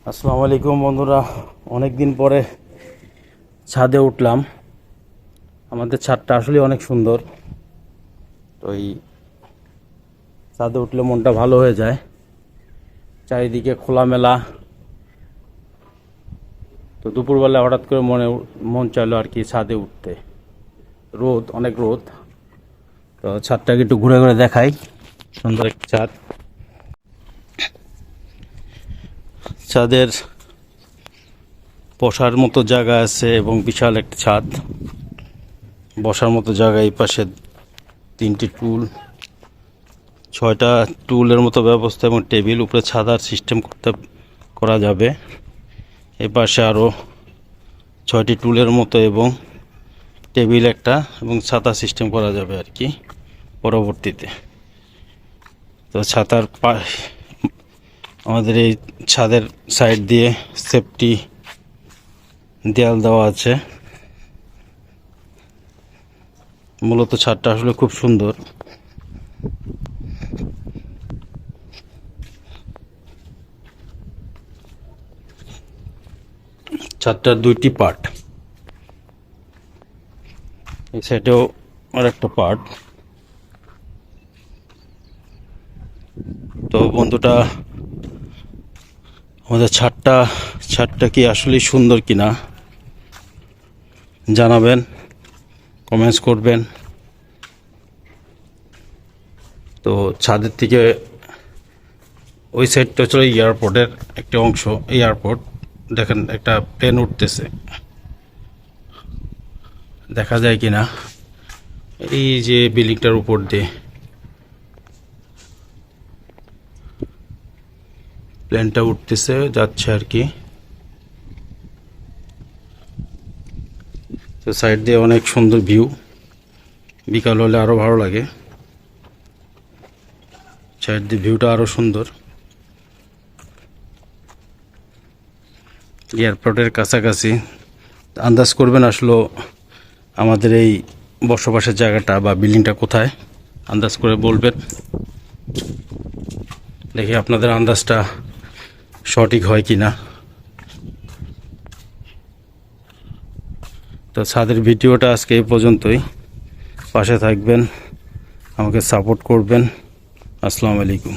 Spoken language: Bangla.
আসসালামু আলাইকুম বন্ধুরা, অনেক দিন পরে ছাদে উঠলাম। আমাদের ছাদটা আসলে অনেক সুন্দর। তো এই ছাদে উঠলে মনটা ভালো হয়ে যায়। চারিদিকে খোলামেলা। তো দুপুরবেলা হঠাৎ করে মন চাইলো আর কি ছাদে উঠতে। অনেক রোদ। তো ছাদটাকে একটু ঘুরে ঘুরে দেখাই। সুন্দর একটা ছাদ। ছাদের বসার মতো জায়গা আছে এবং বিশাল একটা ছাদ। বসার মতো জায়গা, এই পাশে 3টি টুল, 6টা টুলের মতো ব্যবস্থা এবং টেবিল, উপরে ছাদার সিস্টেম করা যাবে। এই পাশে আরও 6টি টুলের মতো এবং টেবিল একটা এবং ছাতা সিস্টেম করা যাবে আর কি পরবর্তীতে। তো আমাদের এই ছাদের সাইড দিয়ে সেফটি দেয়াল দেওয়া আছে। মূলত ছাদটা আসলে খুব সুন্দর। ছাদটার 2টি পার্ট, এই সাইডেও আর একটা পার্ট। তো বন্ধুটা, আমাদের ছাদটা কি আসলে সুন্দর কিনা জানাবেন, কমেন্টস করবেন। তো ছাদের থেকে ওই সাইডটা হচ্ছে এয়ারপোর্টের একটা অংশ। এয়ারপোর্ট দেখেন, একটা প্লেন উঠতেছে, দেখা যায় কিনা। এই যে বিল্ডিংটার উপর দিয়ে প্লেনটা উঠতেছে, যাচ্ছে আর কি। তো সাইড দিয়ে অনেক সুন্দর ভিউ, বিকাল হলে আরো ভালো লাগে। সাইড দিয়ে ভিউটা আরো সুন্দর। এয়ারপোর্টের কাছাকাছি। আন্দাজ করবেন আসলে আমাদের এই বসবাসের জায়গাটা বা বিল্ডিংটা কোথায়, আন্দাজ করে বলবেন। দেখি আপনাদের আন্দাজটা সঠিক হয় কিনা। তো ছাদের ভিডিওটা আজকে এই পর্যন্তই। পাশে থাকবেন, আমাকে সাপোর্ট করবেন। আসসালামু আলাইকুম।